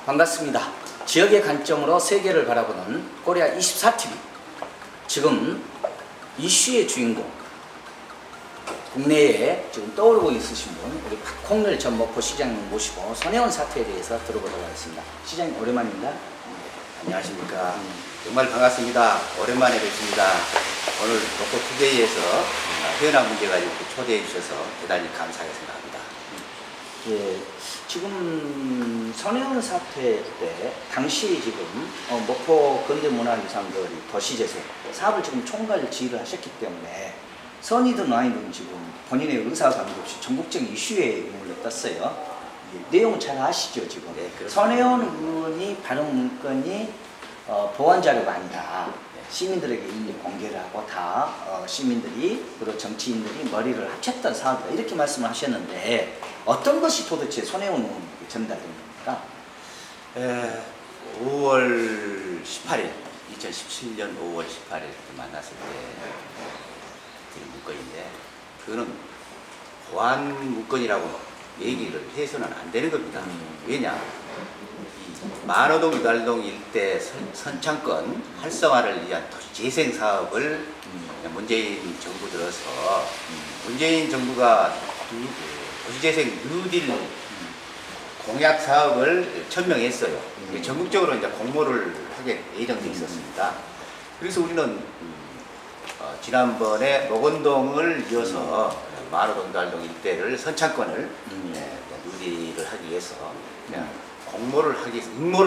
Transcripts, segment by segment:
반갑습니다. 지역의 관점으로 세계를 바라보는 코리아 24TV. 지금 이슈의 주인공, 국내에 지금 떠오르고 있으신 분, 우리 박홍렬 전 목포시장님 모시고 손혜원 사태에 대해서 들어보도록 하겠습니다. 시장님 오랜만입니다. 안녕하십니까. 정말 반갑습니다. 오랜만에 뵙습니다. 오늘 목포투데이에서 현안 문제 가지고 초대해 주셔서 대단히 감사하게 생각합니다. 예, 지금 손혜원 사태 때 당시 지금 목포 근대문화유산거리 도시재생 사업을 지금 총괄 지휘를 하셨기 때문에 선이든 아니든 지금 본인의 의사 관계없이 전국적 이슈에 인물을 떴어요. 내용 잘 아시죠 지금? 네, 그렇습니다. 손혜원 의원이 발언 문건이 보완 자료가 아니다. 시민들에게 이미 공개를 하고 다 시민들이 그리고 정치인들이 머리를 합쳤던 사업이다 이렇게 말씀을 하셨는데 어떤 것이 도대체 손혜원 의원에게 전달된 겁니까? 5월 18일 2017년 5월 18일 만났을 때 드린 문건인데 그거는 보안 문건이라고 얘기를 해서는 안 되는 겁니다. 왜냐? 만호동 유달동 일대 선창권 활성화를 위한 도시재생 사업을 문재인 정부 들어서 문재인 정부가 도시재생 뉴딜 공약 사업을 천명했어요. 전국적으로 이제 공모를 하게 예정돼 있었습니다. 그래서 우리는 지난번에 목원동을 이어서 만호동 유달동 일대를 선창권을 뉴딜을 하기 위해서 응모를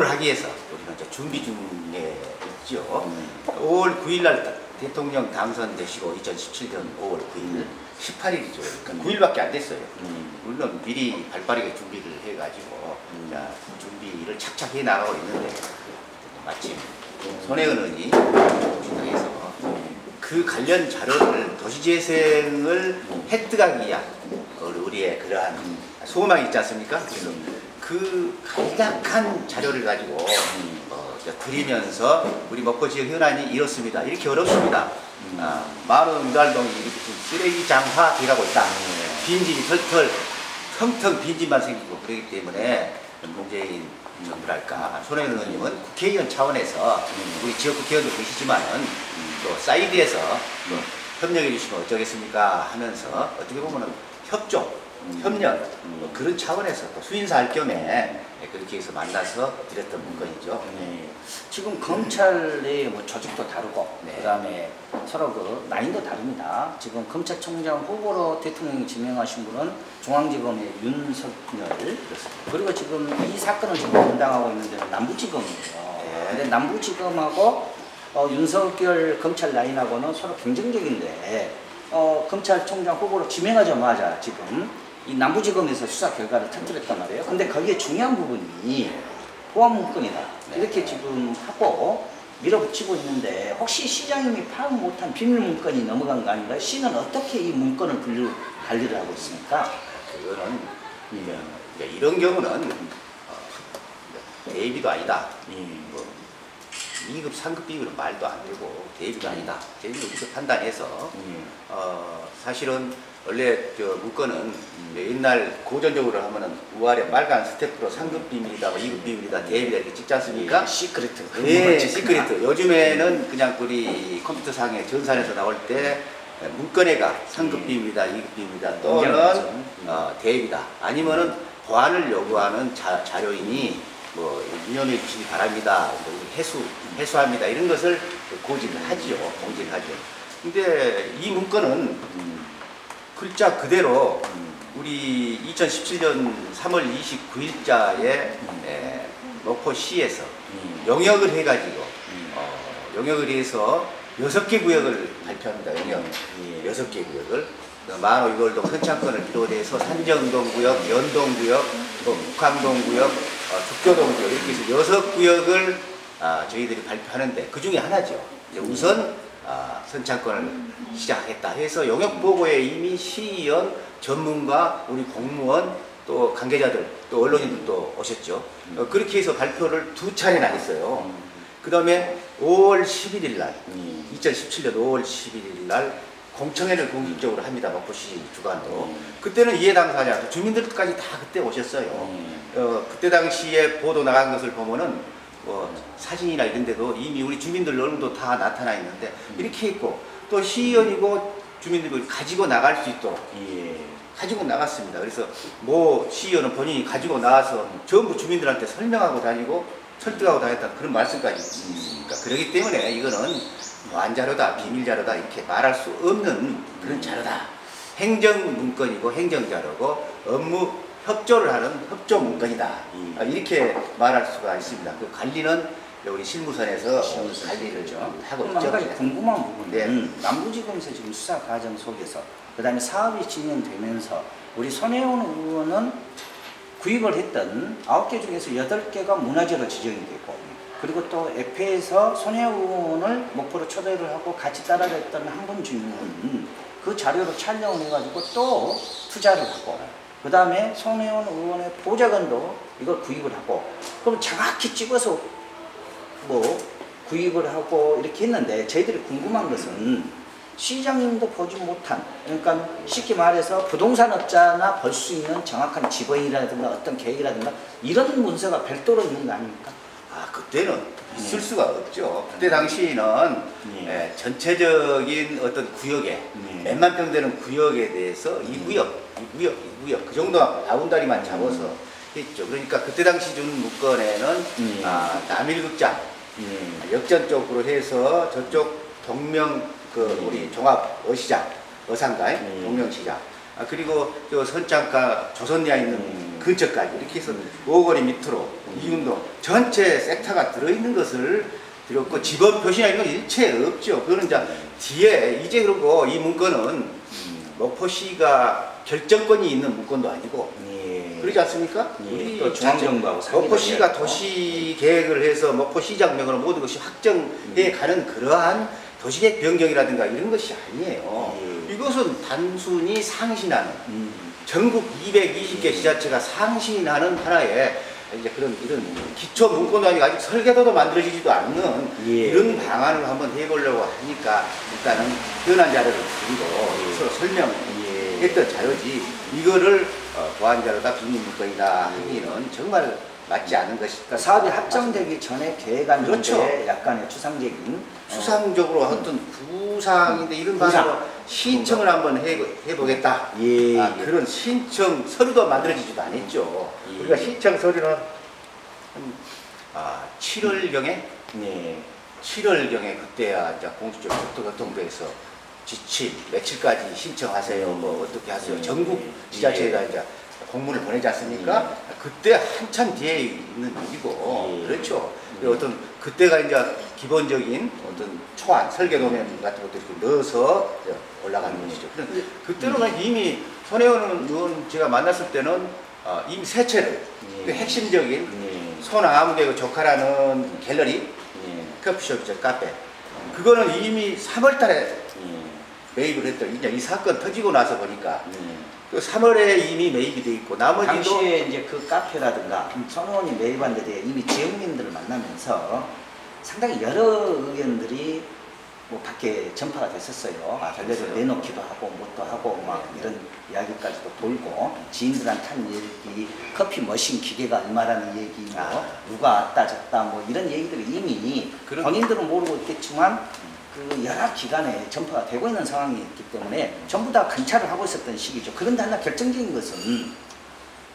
하기 위해서 우리는 이제 준비 중에 있죠. 5월 9일 날 대통령 당선되시고 2017년 5월 9일 18일이죠. 그러니까 9일밖에 안 됐어요. 우리는 미리 발빠르게 준비를 해가지고 준비를 착착 해 나가고 있는데 마침 손혜원 의원이 정치당에서 그 관련 자료를 도시재생을 획득하기 위한 우리의 그러한 소망이 있지 않습니까? 그래서 그 간략한 자료를 가지고 드리면서 우리 목포 지역 현안이 이렇습니다. 이렇게 어렵습니다. 만호동 유달동이 이렇게 지금 쓰레기 장화 돼가고 있다. 빈집이 털털 텅텅 빈집만 생기고 그러기 때문에 문재인 정부랄까 손혜원 의원님은 국회의원 차원에서 우리 지역 국회의원도 계시지만은 또 사이드에서 협력해 주시면 어쩌겠습니까 하면서 어떻게 보면은 협력 그런 차원에서 또 수인사 할 겸에 그렇게 해서 만나서 드렸던 문건이죠. 지금 검찰 내에 뭐 조직도 다르고 그다음에 서로 그 라인도 다릅니다. 지금 검찰총장 후보로 대통령이 지명하신 분은 중앙지검의 윤석열 그리고 지금 이 사건을 지금 담당하고 있는 데는 남부지검이에요. 근데 남부지검하고 윤석열 검찰 라인하고는 서로 경쟁적인데 검찰총장 후보로 지명하자마자 지금 이 남부지검에서 수사 결과를 터뜨렸단 말이에요. 근데 거기에 중요한 부분이 보안 문건이다. 이렇게 지금 하고 밀어붙이고 있는데 혹시 시장님이 파악 못한 비밀 문건이 넘어간 거 아닌가요? 시는 어떻게 이 문건을 관리를 하고 있습니까? 그거는 이런 경우는 대비도 아니다. 2급, 3급 비율은 말도 안 되고 대비도 아니다. 대비를 우리가 판단해서 사실은 원래 저 문건은 옛날 고전적으로 하면은 우아래 빨간 스태프로 3급 비밀이다, 2급 비밀이다, 대비다 이렇게 찍지 않습니까? 시크릿. 네, 시크릿. 요즘에는 그냥 우리 컴퓨터상에 전산에서 나올 때 문건에가 3급 비밀이다, 2급 비밀이다 또는 대비다. 아니면은 보안을 요구하는 자료이니 뭐 유념해 주시기 바랍니다. 해수합니다. 이런 것을 고지를 하지요. 공지를 하죠. 근데 이 문건은 글자 그대로 우리 2017년 3월 29일자에 목포시에서 영역을 해가지고 영역을 해서 6개 구역을 발표합니다. 영역 6개 구역을 만호 유월동 선창권을 비롯해서 산정동구역, 연동구역, 북항동구역, 죽교동구역 이렇게 해서 6구역을 저희들이 발표하는데 그 중에 하나죠. 우선 선창권을 시작하겠다 해서 영역보고에 이미 시의원, 전문가, 우리 공무원, 또 관계자들, 또 언론인들도 오셨죠. 그렇게 해서 발표를 2차례나 했어요. 그 다음에 5월 11일 날, 2017년 5월 11일 날 공청회를 공식적으로 합니다. 목포시 주관도. 그때는 이해 당사자, 주민들까지 다 그때 오셨어요. 그때 당시에 보도 나간 것을 보면은 뭐 사진이나 이런 데도 이미 우리 주민들 얼굴도 다 나타나 있는데 이렇게 있고 또 시의원이고 주민들이 가지고 나갈 수 있도록 가지고 나갔습니다. 그래서 뭐 시의원은 본인이 가지고 나와서 전부 주민들한테 설명하고 다니고 설득하고 다녔다는 그런 말씀까지 있습니다. 그렇기 때문에 이거는 완자료다, 비밀자료다 이렇게 말할 수 없는 그런 자료다. 행정문건이고 행정자료고 업무 협조를 하는 협조문건이다. 이렇게 말할 수가 있습니다. 그 관리는 우리 실무선에서 관리를 하고 있죠. 한 가지 궁금한 부분은 네. 남부지검에서 지금 수사 과정 속에서 그 다음에 사업이 진행되면서 우리 손혜원 의원은 구입을 했던 9개 중에서 8개가 문화재로 지정이 되고 그리고 또 FA에서 손혜원 의원을 목포로 초대를 하고 같이 따라갔던 한 분 주민은 그 자료로 촬영을 해가지고 또 투자를 하고 그 다음에 손혜원 의원의 보좌관도 이걸 구입을 하고 그럼 정확히 찍어서 뭐 구입을 하고 이렇게 했는데 저희들이 궁금한 것은 시장님도 보지 못한 그러니까 쉽게 말해서 부동산업자나 볼 수 있는 정확한 지번이라든가 어떤 계획이라든가 이런 문서가 별도로 있는 거 아닙니까? 아 그때는 있을 수가 없죠. 그때 당시에는 전체적인 어떤 구역에 몇만 평 되는 구역에 대해서 이 구역 그 정도 바운다리만 잡아서 했죠. 그러니까 그때 당시 준 문건에는 남일극장 역전 쪽으로 해서 저쪽 동명 그 우리 종합 어시장 어상가 동명시장 그리고 저 선창가 조선리아 있는 근처까지 이렇게 해서 오거리 밑으로 이운동 전체 섹터가 들어있는 것을 드렸고 지번 표시나 이런 건 일체 없죠. 그거는 이제 뒤에 이제 그러고 이 문건은 목포시가 결정권이 있는 문건도 아니고 그러지 않습니까? 우리 또 중앙정부하고 목포시가 도시 계획을 해서 목포시장명으로 모든 것이 확정해 가는 그러한 도시계획 변경이라든가 이런 것이 아니에요. 이것은 단순히 상신하는 전국 220개 지자체가 상신하는 하나의 이제 그런 이런 기초 문건도 아니고 아직 설계도도 만들어지지도 않는 이런 방안을 한번 해보려고 하니까 일단은 현안 자료를 드리고 서로 설명했던 자료지 이거를 보안 자료다 비밀 문건이다 하기는 정말 맞지 않은 것이다. 그러니까 사업이 확정되기 전에 계획안 그렇죠. 문제에 약간의 추상적인 추상적으로 어떤 구상인데 이런 방식으로 신청을 한번 해보겠다. 그런 신청 서류도 만들어지지도 않았죠. 우리가 신청 서류는 7월경에 7월경에 그때야 이제 공식적으로 교통부에서 지침 며칠까지 신청하세요. 뭐 어떻게 하세요. 전국 지자체에다 이제 공문을 보내지 않습니까? 그때 한참 뒤에 있는 일이고 그렇죠. 어떤 그때가 이제 기본적인 어떤 초안 설계 도면 같은 것도 이렇게 넣어서 올라가는 것이죠. 그때는 이미 손혜원 의원 제가 만났을 때는 이미 세 채를 그 핵심적인 소나무계 그 조카라는 갤러리 커피숍이죠. 카페 그거는 이미 3월달에 매입을 했더니 이제 이 사건 터지고 나서 보니까 그 3월에 이미 매입이 돼 있고 나머지도 당시에 이제 그 카페라든가 손의원이 매입한 데 대해 이미 지역민들을 만나면서 상당히 여러 의견들이 뭐 밖에 전파가 됐었어요. 전례를 내놓기도 하고 뭣도 하고 막 이런 이야기까지도 돌고 지인들한테 한 얘기 커피 머신 기계가 얼마라는 얘기 뭐 누가 왔다 졌다 뭐 이런 얘기들이 이미 본인들은 모르고 있겠지만 그 여러 기관에 전파가 되고 있는 상황이었기 때문에 전부 다 관찰을 하고 있었던 시기죠. 그런데 하나 결정적인 것은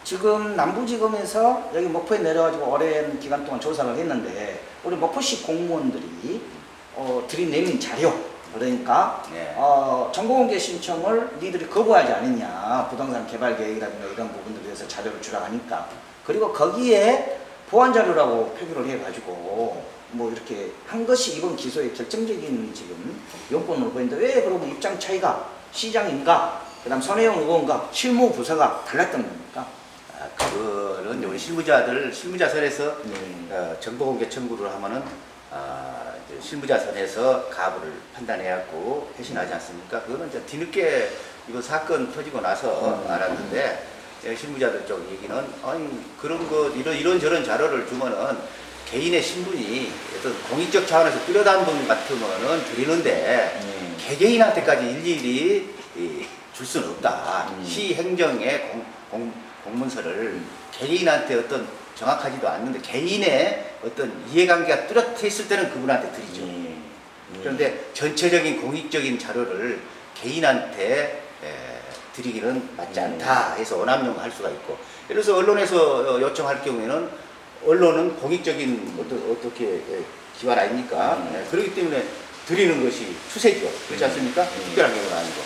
지금 남부지검에서 여기 목포에 내려가지고 오랜 기간 동안 조사를 했는데 우리 목포시 공무원들이 들이내민 자료 그러니까 정보공개 신청을 니들이 거부하지 않았냐 부동산 개발 계획이라든가 이런 부분들에 대해서 자료를 주라 하니까 그리고 거기에 보안 자료라고 표기를 해가지고 뭐 이렇게 한 것이 이번 기소의 결정적인 지금 요건으로 보이는데 왜 그러면 입장 차이가 시장인가 그 다음 손혜원 의원과 실무 부서가 달랐던 겁니까? 그거는 우리 실무자선에서 정보공개 청구를 하면은 실무자선에서 가부를 판단해갖고 회신하지 않습니까? 그거는 이제 뒤늦게 이거 사건 터지고 나서 알았는데 실무자들 쪽 얘기는 아니 그런 거 이런저런 자료를 주면은 개인의 신분이 어떤 공익적 차원에서 뚜렷한 분 같으면은 드리는데 개개인한테까지 일일이 줄 수는 없다. 시 행정의 공문서를 개개인한테 어떤 정확하지도 않는데 개인의 어떤 이해관계가 뚜렷해 있을 때는 그분한테 드리죠. 그런데 전체적인 공익적인 자료를 개인한테 드리기는 맞지 않다 해서 원함용할 수가 있고, 예를 들어서 언론에서 요청할 경우에는 언론은 공익적인 어떻게 기관 아닙니까? 그렇기 때문에 드리는 것이 추세죠. 그렇지 않습니까? 특별한 경우는 아니고.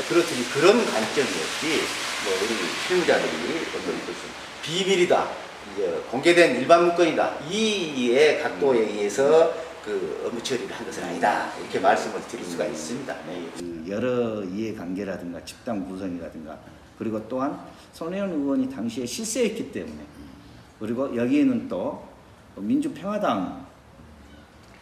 그렇듯이 그런 관점이었지, 뭐 우리 실무자들이 어떤 것은 비밀이다, 이제 공개된 일반 문건이다, 이의 각도에 의해서 그 업무 처리를 한 것은 아니다, 이렇게 말씀을 드릴 수가 있습니다. 그 여러 이해관계라든가 집단 구성이라든가, 그리고 또한 손혜원 의원이 당시에 실세였기 때문에, 그리고 여기에는 또 민주평화당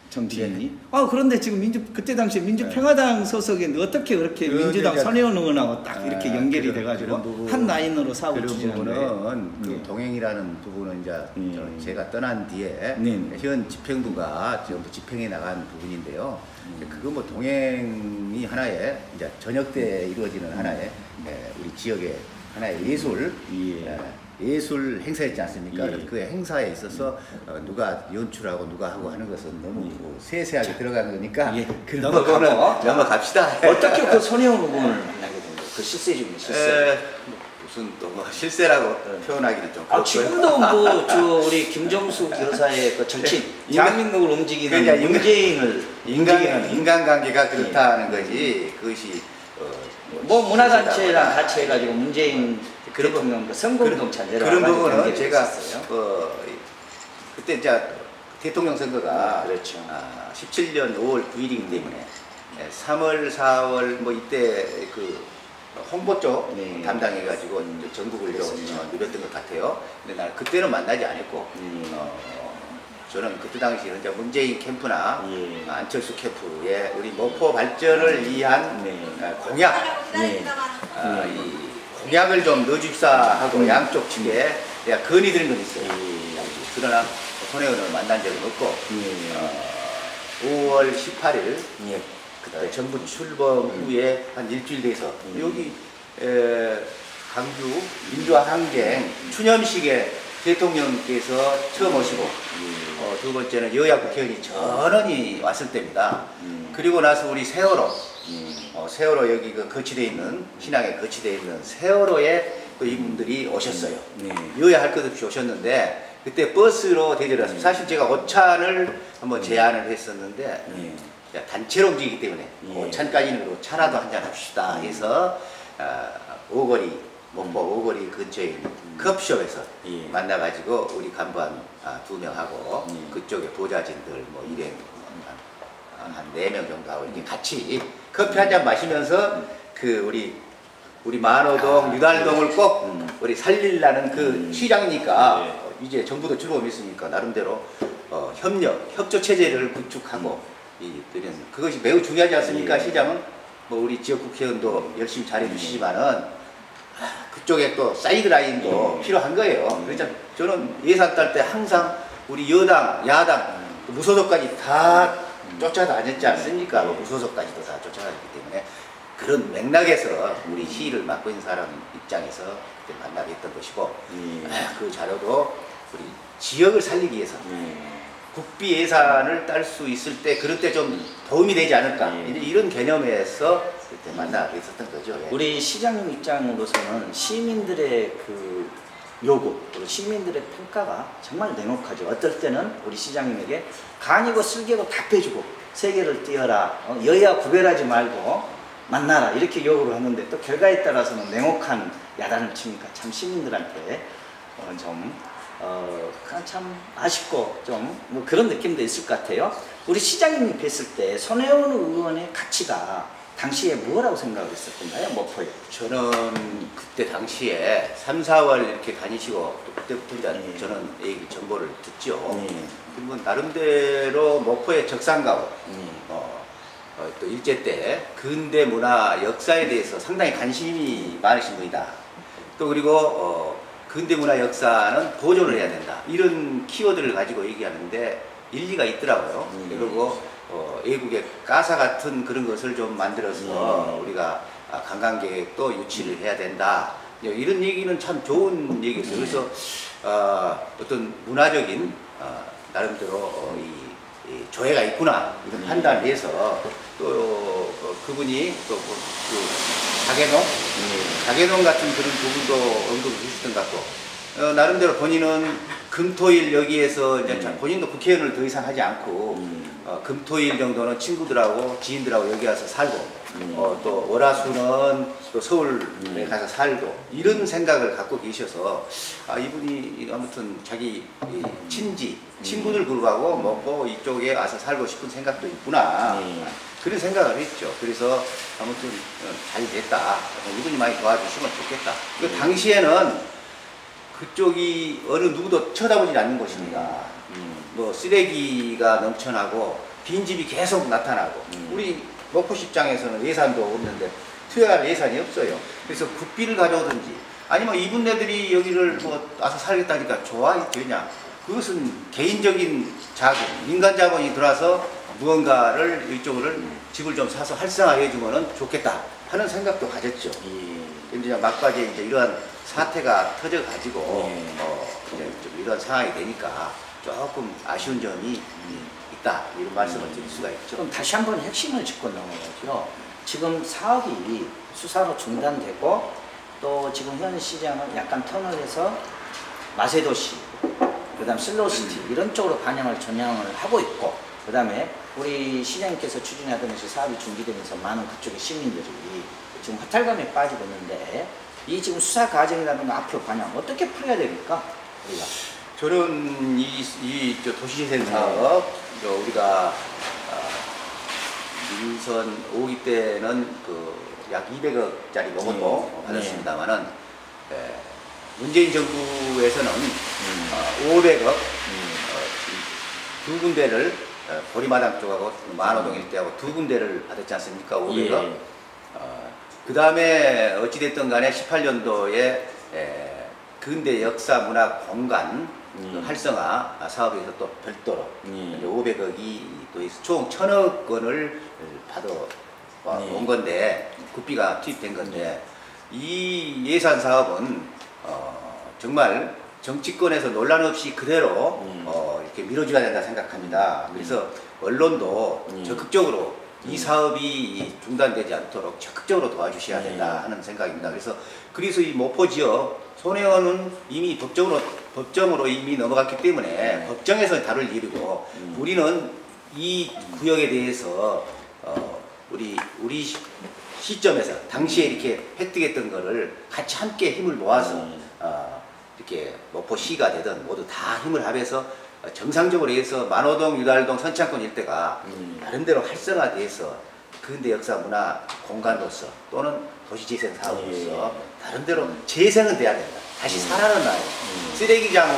정치인이 그런데 지금 그때 당시에 민주평화당 소속인데 어떻게 그렇게 민주당 손혜원 의원하고 딱 이렇게 연결이 돼가지고 한 라인으로 사업을 추진하는데, 그 동행이라는 부분은 이제 제가 떠난 뒤에 현 집행부가 전부 집행해 나간 부분인데요. 그거 뭐 동행이 하나의 이제 저녁 때 이루어지는 하나의 우리 지역의 하나의 예술 행사였지 않습니까? 그 행사에 있어서 누가 연출하고 누가 하고 하는 것은 너무 세세하게 들어가는 거니까 그런 부분은 넘어갑시다. 어떻게 그 손혜원 의원을 만나게 된 거예요? 그 실세 중에 실세. 무슨 또 뭐 실세라고 표현하기는 좀 그렇고요. 지금도 뭐 우리 김정숙 여사의 그 정치 대한민국을 움직이는 문재인을 인간관계가 그렇다는 거지, 그것이 뭐 문화단체랑 같이 해가지고 문재인 대통령 선거운동차 그런 부분은 제가 그때 이제 대통령 선거가 그렇죠. 17년 5월 9일이기 때문에 3월 4월 뭐 이때 그 홍보 쪽 담당해가지고 전국을 좀 누렸던 것 같아요. 근데 난 그때는 만나지 않았고 저는 그때 당시에 이제 문재인 캠프나 안철수 캠프의 우리 목포 발전을 위한 공약, 이 공약을 좀 넣어줍사 하고 양쪽 측에 내가 건의드린 건 있어요. 그러나 손혜원을 만난 적은 없고 5월 18일 그때 정부 출범 후에 한 일주일 돼서 여기 강주 민주화 항쟁 추념식에 대통령께서 처음 오시고 두 번째는 여야 국회의원이 전원이 왔을 때입니다. 그리고 나서 우리 세월호 세월호 여기 그 거치되어 있는 신항에 거치되어 있는 세월호에 또 이분들이 오셨어요. 여야 할 것 없이 오셨는데 그때 버스로 대절을 했습니다. 사실 제가 오찬을 한번 제안을 했었는데 단체로 움직이기 때문에 오찬까지는 차라도 한잔 합시다 해서 오거리 목포 오거리 근처에 있는 커피숍에서 만나가지고 우리 간부한 2명하고 그쪽에 보좌진들 뭐 일행 한 4명 정도 하고 이렇게 같이 커피 한 잔 마시면서 그 우리 만호동 유달동을 꼭 우리 살리려는 그 시장이니까 이제 정부도 출범했으니까 나름대로 협조 체제를 구축하고 그것이 매우 중요하지 않습니까? 시장은 뭐 우리 지역 국회의원도 열심히 잘해 주시지만은 그쪽에 또 사이드라인도 필요한 거예요. 그래서 저는 예산 딸 때 항상 우리 여당, 야당, 무소속까지 다 쫓아다녔지 않습니까? 무소속까지도 다 쫓아다녔기 때문에 그런 맥락에서 우리 시위를 맡고 있는 사람 입장에서 그때 만나게 했던 것이고 그 자료도 우리 지역을 살리기 위해서 국비 예산을 딸 수 있을 때 그럴 때 좀 도움이 되지 않을까 이제 이런 개념에서 그때 만나게 있었던 거죠. 우리 시장님 입장으로서는 시민들의 그 요구, 그리고 시민들의 평가가 정말 냉혹하죠. 어떨 때는 우리 시장님에게 간이고 쓸개고 다 빼주고 세계를 띄어라, 여야 구별하지 말고 만나라 이렇게 요구를 하는데 또 결과에 따라서는 냉혹한 야단을 치니까 참 시민들한테 참 아쉽고 좀 뭐 그런 느낌도 있을 것 같아요. 우리 시장님이 뵀을 때 손혜원 의원의 가치가 당시에 뭐라고 생각을 했었던가요? 목포에? 저는 그때 당시에 3, 4월 이렇게 다니시고 또 그때부터 이제 저는 얘기 정보를 듣죠. 그러면 나름대로 목포의 적산가고 또 일제 때 근대 문화 역사에 대해서 상당히 관심이 많으신 분이다. 또 그리고 근대 문화 역사는 보존을 해야 된다. 이런 키워드를 가지고 얘기하는데 일리가 있더라고요. 그리고 외국의 가사 같은 그런 것을 좀 만들어서 우리가 관광객도 유치를 해야 된다. 이런 얘기는 참 좋은 얘기였어요. 그래서 어떤 문화적인 나름대로 이 조예가 있구나 이런 판단을 해서 또 그분이 또 자개농 같은 그런 부분도 언급을 해주셨던 것 같고 나름대로 본인은 금토일 여기에서 이제 본인도 국회의원을 더 이상 하지 않고 금토일 정도는 친구들하고 지인들하고 여기 와서 살고 또 월화수는 또 서울에 가서 살고 이런 생각을 갖고 계셔서 이분이 아무튼 자기 친구들 그룹하고 먹고 이쪽에 와서 살고 싶은 생각도 있구나 그런 생각을 했죠. 그래서 아무튼 잘 됐다. 이분이 많이 도와주시면 좋겠다. 그 당시에는 그쪽이 어느 누구도 쳐다보지 않는 곳입니다. 뭐 쓰레기가 넘쳐나고 빈집이 계속 나타나고 우리 목포시장에서는 예산도 없는데 투여할 예산이 없어요. 그래서 국비를 가져오든지 아니면 이분네들이 여기를 뭐 와서 살겠다니까 좋아 되냐. 그것은 개인적인 자본, 민간 자본이 들어와서 무언가를 이쪽을 집을 좀 사서 활성화해 주면은 좋겠다 하는 생각도 가졌죠. 이제 막바지에 이제 이러한 사태가 터져 가지고 이제 좀 이런 상황이 되니까 조금 아쉬운 점이 있다 이런 말씀을 드릴 수가 있죠. 그럼 다시 한번 핵심을 짚고 넘어가죠. 지금 사업이 수사로 중단되고 또 지금 현 시장은 약간 턴을 해서 마세도시, 그다음 슬로우시티 이런 쪽으로 방향을 전향을 하고 있고, 그다음에 우리 시장님께서 추진하던 사업이 준비되면서 많은 그쪽의 시민들이 지금 허탈감에 빠지고 있는데 이 지금 수사 과정이라든가 앞으로 방향 어떻게 풀어야 됩니까? 우리가? 저는 이 도시재생 사업 우리가 민선 5기 때는 그 약 200억짜리 로봇도 받았습니다만은 문재인 정부에서는 500억 두 군데를 보리마당 쪽하고 만호동 일대하고 두 군데를 받았지 않습니까? 500억. 그 다음에 어찌됐든 간에 18년도에 근대 역사 문화 공간 활성화 사업에서 또 별도로 500억이 또 총 1000억 원을 받아 온 건데 국비가 투입된 건데 이 예산 사업은 정말 정치권에서 논란 없이 그대로 이렇게 밀어줘야 된다 생각합니다. 그래서 언론도 적극적으로 이 사업이 중단되지 않도록 적극적으로 도와주셔야 된다 하는 생각입니다. 그래서 이 목포 지역 손해원은 이미 법정으로 이미 넘어갔기 때문에 법정에서 다룰 일이고 우리는 이 구역에 대해서 우리 시점에서 당시에 이렇게 획득했던 거를 같이 함께 힘을 모아서 이렇게 목포시가 되든 모두 다 힘을 합해서 정상적으로 해서 만호동, 유달동, 선창권 일대가 나름대로 활성화돼서 근대 역사 문화 공간으로서 또는 도시재생 사업으로서 나름대로 재생은 돼야 된다. 다시 살아나요. 쓰레기장